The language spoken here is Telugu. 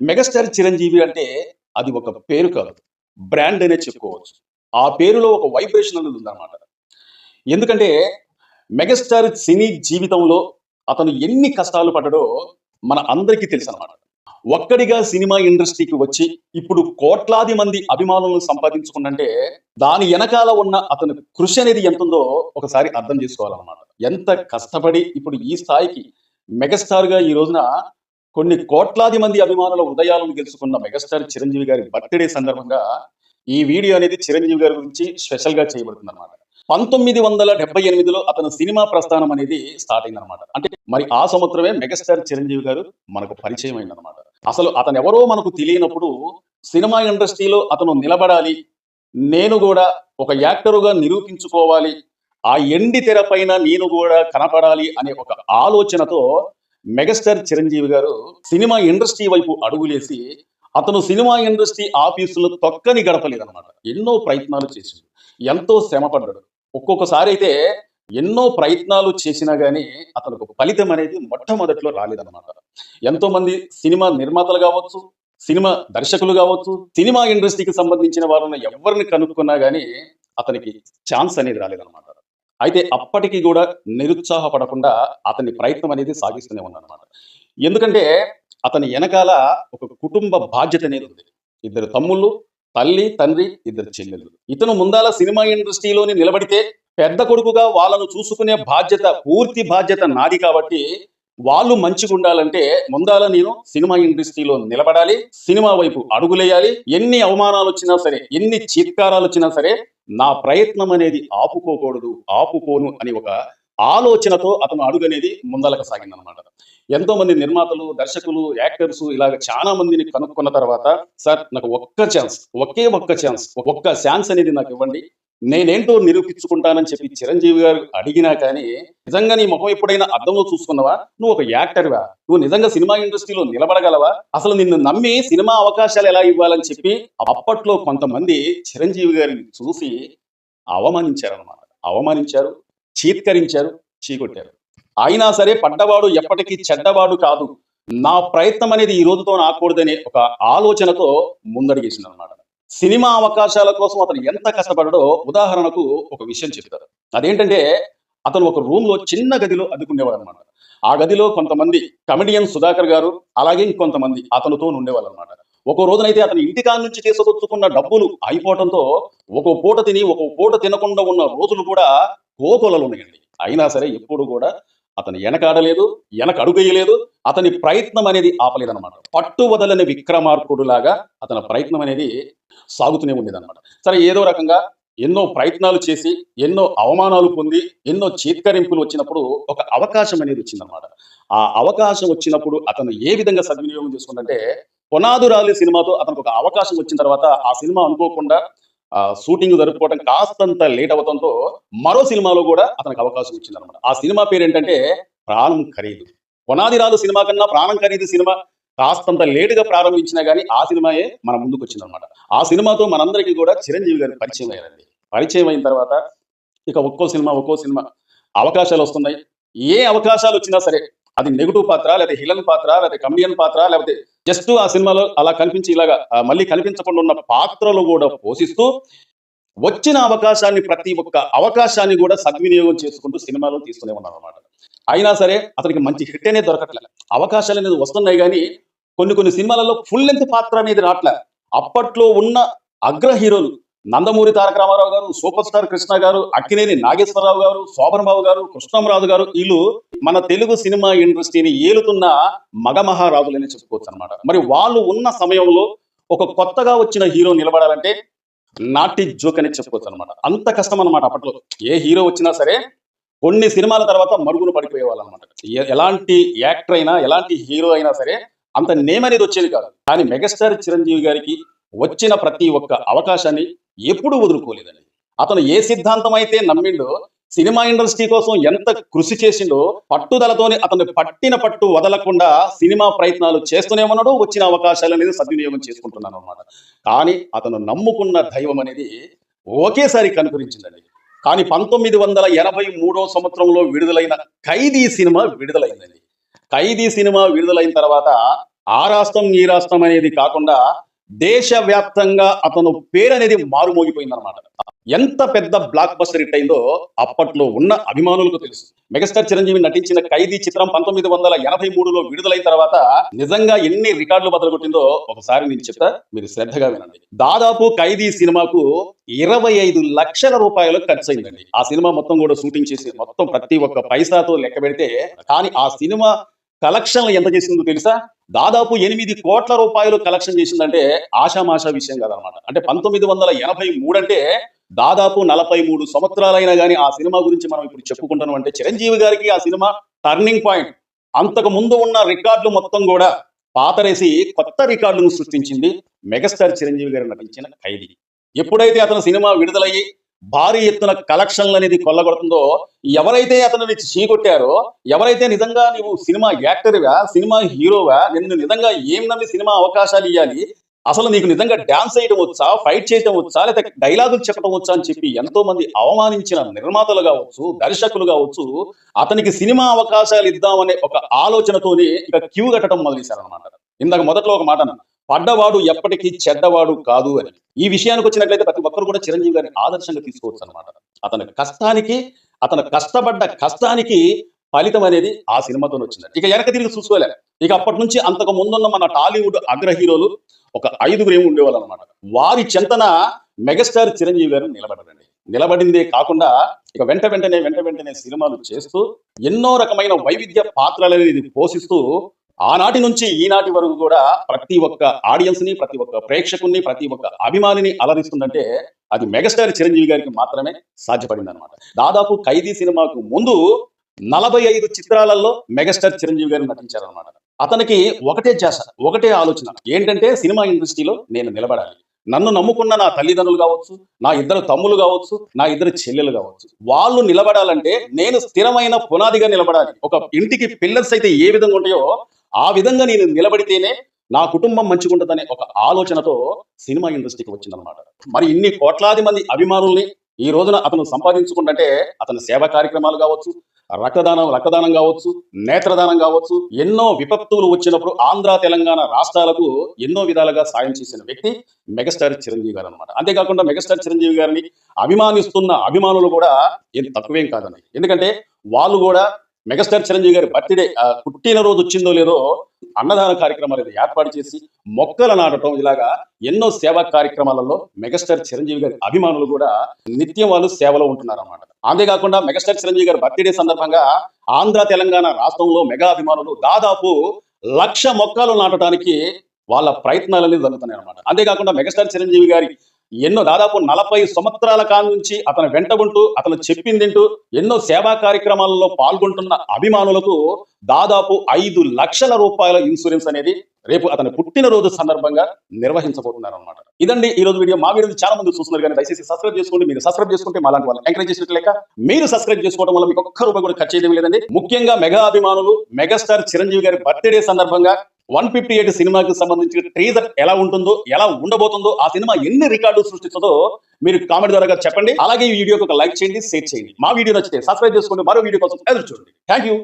మెగాస్టార్ చిరంజీవి అంటే అది ఒక పేరు కాదు. బ్రాండ్ అనే చెప్పుకోవచ్చు. ఆ పేరులో ఒక వైబ్రేషన్ అనేది ఉందన్నమాట. ఎందుకంటే మెగాస్టార్ సినీ జీవితంలో అతను ఎన్ని కష్టాలు పడ్డాడో మన అందరికీ తెలుసన్నమాట. ఒక్కడిగా సినిమా ఇండస్ట్రీకి వచ్చి ఇప్పుడు కోట్లాది మంది అభిమానులను సంపాదించుకుందంటే దాని వెనకాల ఉన్న అతని కృషి అనేది ఎంతుందో ఒకసారి అర్థం చేసుకోవాలన్నమాట. ఎంత కష్టపడి ఇప్పుడు ఈ స్థాయికి మెగాస్టార్‌గా ఈ రోజున కొన్ని కోట్లాది మంది అభిమానుల హృదయాలను గెలుచుకున్న మెగాస్టార్ చిరంజీవి గారి బర్త్‌డే సందర్భంగా ఈ వీడియో అనేది చిరంజీవి గారి గురించి స్పెషల్‌గా చేయబడుతుందన్నమాట. 1978లో అతను సినిమా ప్రస్థానం అనేది స్టార్ట్ అయిందన్నమాట. అంటే మరి ఆ సంవత్సరమే మెగాస్టార్ చిరంజీవి గారు మనకు పరిచయం అయిందన్నమాట. అసలు అతను ఎవరో మనకు తెలియనప్పుడు సినిమా ఇండస్ట్రీలో అతను నిలబడాలి. నేను గూడా ఒక యాక్టరుగా నిరూపించుకోవాలి. ఆ ఎండి తెర పైన నేను గూడా కనపడాలి అనే ఒక ఆలోచనతో మెగాస్టార్ చిరంజీవి గారు సినిమా ఇండస్ట్రీ వైపు అడుగులేసి అతను సినిమా ఇండస్ట్రీ ఆఫీసులో తొక్కని గడపలేదన్నమాట. ఎన్నో ప్రయత్నాలు చేసిండు. ఎంతో శ్రమపడ్డాడు. ఒక్కొక్కసారి అయితే ఎన్నో ప్రయత్నాలు చేసినా గానీ అతనికి ఫలితం అనేది మొట్టమొదట్లో రాలేదన్నమాట. ఎంతో మంది సినిమా నిర్మాతలు గావచ్చు, సినిమా దర్శకులు గావచ్చు, సినిమా ఇండస్ట్రీకి సంబంధించిన వాళ్ళని ఎవరిని కనుక్కున్నా గానీ అతనికి ఛాన్స్ అనేది రాలేదన్నమాట. అయితే అప్పటికి గూడా నిరుత్సాహపడకుండా అతని ప్రయత్నం అనేది సాగిస్తూనే ఉన్నాడన్నమాట. ఎందుకంటే అతని ఎనకాల ఒక కుటుంబ బాధ్యత అనేది ఉంది. ఇద్దరు తమ్ముళ్ళు, తల్లి, తండ్రి, ఇద్దరు చెల్లెళ్ళు. ఇతను ముందాల సినిమా ఇండస్ట్రీలోని నిలబడితే పెద్ద కొడుకుగా వాళ్ళను చూసుకునే బాధ్యత, పూర్తి బాధ్యత నాది కాబట్టి వాళ్ళు మంచిగుండాలంటే ముందాల నేను సినిమా ఇండస్ట్రీలో నిలబడాలి, సినిమా వైపు అడుగులేయాలి. ఎన్ని అవమానాలొచ్చినా సరే, ఎన్ని చీత్కారాలొచ్చినా సరే నా ప్రయత్నం అనేది ఆపుకోకూడదు, ఆపుకోను అని ఒక ఆలోచనతో అతను అడుగనేది ముందలకు సాగిందనమాట. ఎంతో మంది నిర్మాతలు, దర్శకులు, యాక్టర్స్ ఇలాగ చాలా మందిని కనుక్కున్న తర్వాత, సార్ నాకు ఒకే ఒక్క ఛాన్స్ అనేది నాకు ఇవ్వండి. నేనేంటో నిరూపించుకుంటానని చెప్పి చిరంజీవి గారు అడిగినా కానీ, నిజంగా నీ మొహం ఎప్పుడైనా అద్దంలో చూసుకున్నావా? నువ్వు ఒక యాక్టర్‌వా? నువ్వు నిజంగా సినిమా ఇండస్ట్రీలో నిలబడగలవా? అసలు నిన్ను నమ్మి సినిమా అవకాశాలు ఎలా ఇవ్వాలని చెప్పి అప్పట్లో కొంతమంది చిరంజీవి గారిని చూసి అవమానించారన్నమాట. అవమానించారు, చీత్కరించారు, చీకొట్టారు. అయినా సరే పడ్డవాడు ఎప్పటికీ చెడ్డవాడు కాదు. నా ప్రయత్నం అనేది ఈ రోజుతో ఆగకూడదనే ఒక ఆలోచనతో ముందడుగేసిందనమాట. సినిమా అవకాశాల కోసం అతను ఎంత కష్టపడ్డాడో ఉదాహరణకు ఒక విషయం చెప్తారు. అదేంటంటే అతను ఒక రూమ్‌లో చిన్న గదిలో అద్దెకుండేవాడనమాట. ఆ గదిలో కొంతమంది కమెడియన్ సుధాకర్ గారు, అలాగే ఇంకొంతమంది అతనితో ఉండేవాళ్ళనమాట. ఒక్కో రోజునైతే అతని ఇంటికాడ నుంచి తీసుకొచ్చుకున్న డబ్బులు అయిపోవటంతో ఒక్కో పూట తిని, ఒక్కో పూట తినకుండా ఉన్న రోజులు కూడా కోకొల్లలున్నాయండి. అయినా సరే ఎప్పుడు కూడా అతను వెనకాడలేదు, వెనకడుగేయలేదు. అతని ప్రయత్నం అనేది ఆపలేదన్నమాట. పట్టు వదలని విక్రమార్కుడులాగా అతని ప్రయత్నం అనేది సాగుతూనే ఉండేదన్నమాట. సరే ఏదో రకంగా ఎన్నో ప్రయత్నాలు చేసి, ఎన్నో అవమానాలు పొంది, ఎన్నో చీత్కరింపులు వచ్చినప్పుడు ఒక అవకాశం అనేది వచ్చిందన్నమాట. ఆ అవకాశం వచ్చినప్పుడు అతను ఏ విధంగా సద్వినియోగం చేసుకుందంటే, 'పునాదురాలి' సినిమాతో అతనికి ఒక అవకాశం వచ్చిన తర్వాత ఆ సినిమా అనుకోకుండా షూటింగ్ జరుపుకోవడం కాస్తంత లేట్ అవ్వడంతో మరో సినిమాలో కూడా అతనికి అవకాశం వచ్చిందనమాట. ఆ సినిమా పేరేంటంటే 'ప్రాణం ఖరీదు'. 'పునాది రాలు' సినిమా కన్నా 'ప్రాణం ఖరీదు' సినిమా కాస్తంత లేటుగా ప్రారంభించినా గానీ ఆ సినిమాయే మన ముందుకొచ్చిందనమాట. ఆ సినిమాతో మనందరికీ కూడా చిరంజీవి గారు పరిచయం అయ్యారండి. పరిచయం అయిన తర్వాత ఇక ఒక్కో సినిమా అవకాశాలొస్తున్నాయి. ఏ అవకాశాలొచ్చినా సరే అది నెగెటివ్ పాత్ర, లేతే విలన్ పాత్ర, లేతే కమెడియన్ పాత్ర, లేకపోతే జస్ట్ ఆ సినిమాలో అలా కనిపించి ఇలాగా మళ్ళీ కనిపించకుండా ఉన్న పాత్రలు గూడా పోషిస్తూ వచ్చిన అవకాశాన్ని ప్రతి ఒక్క అవకాశాన్ని గూడా సద్వినియోగం చేసుకుంటూ సినిమాలో తీస్తూనే ఉన్నారనమాట. అయినా సరే అతనికి మంచి హిట్ అనేది దొరకట్లే. అవకాశాలనేది వస్తున్నాయి గానీ కొన్ని సినిమాలలో ఫుల్ లెంగ్త్ పాత్ర అనేది రాట్లే. అప్పట్లో ఉన్న అగ్ర హీరోలు 'నందమూరి తారక రామారావు' గారు, 'సూపర్ స్టార్ కృష్ణ' గారు, 'అక్కినేని నాగేశ్వరరావు' గారు, 'శోభన్ బాబు' గారు, 'కృష్ణంరాజు' గారు ఈళ్ళు మన తెలుగు సినిమా ఇండస్ట్రీని ఏలుతున్న మగమహారాజులని చెప్పుకోవచ్చనమాట. మరి వాళ్ళు ఉన్న సమయంలో ఒక కొత్తగా వచ్చిన హీరో నిలబడాలంటే నాట్ ఏ జోక్ అని చెప్పుకోవచ్చనమాట. అంత కష్టం అనమాట అప్పట్లో. ఏ హీరో వచ్చినా సరే కొన్ని సినిమాల తర్వాత మరుగున పడిపోయేవాళ్ళనమాట. ఎలాంటి యాక్టర్ అయినా, ఎలాంటి హీరో అయినా సరే అంత నేమ్ అనేది వచ్చేది కాదు. కానీ మెగాస్టార్ చిరంజీవి గారికి వచ్చిన ప్రతి ఒక్క అవకాశాన్ని ఎప్పుడూ వదులుకోలేదండి. అతను ఏ సిద్ధాంతం అయితే నమ్మిండో, సినిమా ఇండస్ట్రీ కోసం ఎంత కృషి చేసిండో, పట్టుదలతోని అతను పట్టిన పట్టు వదలకుండా సినిమా ప్రయత్నాలు చేస్తూనే ఉన్నాడు. వచ్చిన అవకాశాలనేది సద్వినియోగం చేసుకుంటున్నాననమాట. కానీ అతను నమ్ముకున్న దైవం అనేది ఒకేసారి కనుకరించిందండి. కానీ 1983 సంవత్సరంలో విడుదలైన 'ఖైదీ' సినిమా విడుదలైందండి. 'ఖైదీ' సినిమా విడుదలైన తర్వాత ఆ రాష్ట్రం ఈ రాష్ట్రం అనేది కాకుండా దేశవ్యాప్తంగా అతను పేరు అనేది మారుమోగిపోయిందన్నమాట. ఎంత పెద్ద బ్లాక్ బస్టర్ హిట్ అయిందో అప్పట్లో ఉన్న అభిమానులకు తెలుసు. మెగాస్టార్ చిరంజీవి నటించిన ఖైదీ చిత్రం 1983లో విడుదలైన తర్వాత నిజంగా ఎన్ని రికార్డులు బదలగొట్టిందో ఒకసారి నేను చెప్తా, మీరు శ్రద్ధగా వినండి. దాదాపు ఖైదీ సినిమాకు 25 లక్షల రూపాయలు ఖర్చు అయిందండి. ఆ సినిమా మొత్తం కూడా షూటింగ్ చేసి మొత్తం ప్రతి ఒక్క పైసాతో లెక్క పెడితే, కానీ ఆ సినిమా కలెక్షన్లు ఎంత చేసిందో తెలుసా? దాదాపు 8 కోట్ల రూపాయలు కలెక్షన్ చేసిందంటే ఆషామాషా విషయం కాదనమాట. అంటే 1983 అంటే దాదాపు 43 సంవత్సరాలైనా కానీ ఆ సినిమా గురించి మనం ఇప్పుడు చెప్పుకుంటున్నాం అంటే చిరంజీవి గారికి ఆ సినిమా టర్నింగ్ పాయింట్. అంతకు ముందు ఉన్న రికార్డులు మొత్తం కూడా పాతరేసి కొత్త రికార్డులను సృష్టించింది మెగాస్టార్ చిరంజీవి గారు నటించిన ఖైదీ. ఎప్పుడైతే అతను సినిమా విడుదలయ్యి భారీ ఎత్తున కలెక్షన్లు అనేది కొల్లగొడుతుందో, ఎవరైతే అతనిని చీకొట్టారో, ఎవరైతే నిజంగా నువ్వు సినిమా యాక్టర్గా, సినిమా హీరోగా, నిన్ను నిజంగా ఏం నమ్మి సినిమా అవకాశాలు ఇవ్వాలి, అసలు నీకు నిజంగా డాన్స్ చేయడం వచ్చా, ఫైట్ చేయడం వచ్చా, లేకపోతే డైలాగులు చెప్పడం వచ్చా అని చెప్పి ఎంతో మంది అవమానించిన నిర్మాతలు కావచ్చు, దర్శకులు కావచ్చు, అతనికి సినిమా అవకాశాలు ఇద్దామనే ఒక ఆలోచనతోనే ఇక క్యూ కట్టడం మొదలెశారనమాట. ఇందాక మొదట్లో ఒక మాట అన్నాను, పడ్డవాడు ఎప్పటికీ చెడ్డవాడు కాదు అని. ఈ విషయానికి వచ్చినట్లయితే ప్రతి ఒక్కరు కూడా చిరంజీవి గారిని ఆదర్శంగా తీసుకోవచ్చు అనమాట. అతని కష్టానికి, అతను కష్టపడ్డ కష్టానికి ఫలితం అనేది ఆ సినిమాతో వచ్చింది. ఇక వెనక తిరిగి చూసుకోలే. ఇక అప్పటి నుంచి అంతకు ముందున్న మన టాలీవుడ్ అగ్ర హీరోలు ఒక 5గురు ఏమి ఉండేవాళ్ళు అనమాట. వారి చెంతన మెగాస్టార్ చిరంజీవి గారు నిలబడ్డారండి. నిలబడిందే కాకుండా ఇక వెంట వెంటనే సినిమాలు చేస్తూ ఎన్నో రకమైన వైవిధ్య పాత్రలనేది పోషిస్తూ ఆనాటి నుంచి ఈనాటి వరకు కూడా ప్రతి ఒక్క ఆడియన్స్ ని, ప్రతి ఒక్క ప్రేక్షకుల్ని, ప్రతి ఒక్క అభిమానిని అలరిస్తుందంటే అది మెగాస్టార్ చిరంజీవి గారికి మాత్రమే సాధ్యపడింది అనమాట. దాదాపు ఖైదీ సినిమాకు ముందు 45 చిత్రాలలో మెగాస్టార్ చిరంజీవి గారు నటించారనమాట. అతనికి ఒకటే ధ్యాస, ఒకటే ఆలోచన ఏంటంటే సినిమా ఇండస్ట్రీలో నేను నిలబడాలి. నన్ను నమ్ముకున్న నా తల్లిదండ్రులు కావచ్చు, నా 2 తమ్ములు కావచ్చు, నా 2 చెల్లెలు కావచ్చు, వాళ్ళు నిలబడాలంటే నేను స్థిరమైన పునాదిగా నిలబడాలి. ఒక ఇంటికి పిల్లర్స్ అయితే ఏ విధంగా ఉంటాయో ఆ విధంగా నేను నిలబడితేనే నా కుటుంబం మంచిగుంటదనే ఒక ఆలోచనతో సినిమా ఇండస్ట్రీకి వచ్చిందనమాట. మరి ఇన్ని కోట్లాది మంది అభిమానుల్ని ఈ రోజున అతను సంపాదించుకుంటే అతని సేవా కార్యక్రమాలు కావచ్చు, రక్తదానం కావచ్చు, నేత్రదానం కావచ్చు, ఎన్నో విపత్తులు వచ్చినప్పుడు ఆంధ్ర తెలంగాణ రాష్ట్రాలకు ఎన్నో విధాలుగా సాయం చేసిన వ్యక్తి మెగాస్టార్ చిరంజీవి గారు అనమాట. అంతేకాకుండా మెగాస్టార్ చిరంజీవి గారిని అభిమానిస్తున్న అభిమానులు కూడా ఏం తక్కువేం కాదండి. ఎందుకంటే వాళ్ళు కూడా మెగాస్టార్ చిరంజీవి గారి బర్త్డే పుట్టినరోజు వచ్చిందో లేదో అన్నదాన కార్యక్రమాలు ఏర్పాటు చేసి మొక్కలు నాటడం, ఇలాగా ఎన్నో సేవా కార్యక్రమాలలో మెగాస్టార్ చిరంజీవి గారి అభిమానులు కూడా నిత్యం వాళ్ళు సేవలో ఉంటున్నారు అన్నమాట. అంతేకాకుండా మెగాస్టార్ చిరంజీవి గారి బర్త్డే సందర్భంగా ఆంధ్ర తెలంగాణ రాష్ట్రంలో మెగా అభిమానులు దాదాపు 1,00,000 మొక్కలు నాటడానికి వాళ్ళ ప్రయత్నాలన్నీ జరుగుతున్నాయి అన్నమాట. అంతేకాకుండా మెగాస్టార్ చిరంజీవి గారి ఎన్నో దాదాపు 40 సంవత్సరాల కాలం నుంచి అతను వెంట ఉంటూ, అతను చెప్పిందింటూ ఎన్నో సేవా కార్యక్రమాలలో పాల్గొంటున్న అభిమానులకు దాదాపు 5 లక్షల రూపాయల ఇన్సూరెన్స్ అనేది రేపు అతని పుట్టినరోజు సందర్భంగా నిర్వహించబోతున్నారు అనమాట. ఇదండి ఈ రోజు వీడియో. మా వీడియో చాలా మంది చూస్తున్నారు, కానీ దయచేసి సబ్స్క్రైబ్ చేసుకోండి. మీరు సబ్స్క్రైబ్ చేసుకుంటే మాలాంటి వాళ్ళు ఎంకరేజ్ చేసినట్లు లెక్క. మీరు సబ్స్క్రైబ్ చేసుకోవడం వల్ల మీకు ఒక్క రూపాయి కూడా ఖర్చు చేయడం లేదండి. ముఖ్యంగా మెగా అభిమానులు మెగాస్టార్ చిరంజీవి గారి బర్త్డే సందర్భంగా 158 సినిమాకి సంబంధించిన ట్రీజర్ ఎలా ఉంటుందో, ఎలా ఉండబోతుందో, ఆ సినిమా ఎన్ని రికార్డులు సృష్టిస్తుందో మీరు కామెంట్ ద్వారా చెప్పండి. అలాగే ఈ వీడియోకి ఒక లైక్ చేయండి, షేర్ చేయండి. మా వీడియో నచ్చితే సబ్స్క్రైబ్ చేసుకోండి. మరో వీడియో కోసం ఎదురు చూడండి. Thank you.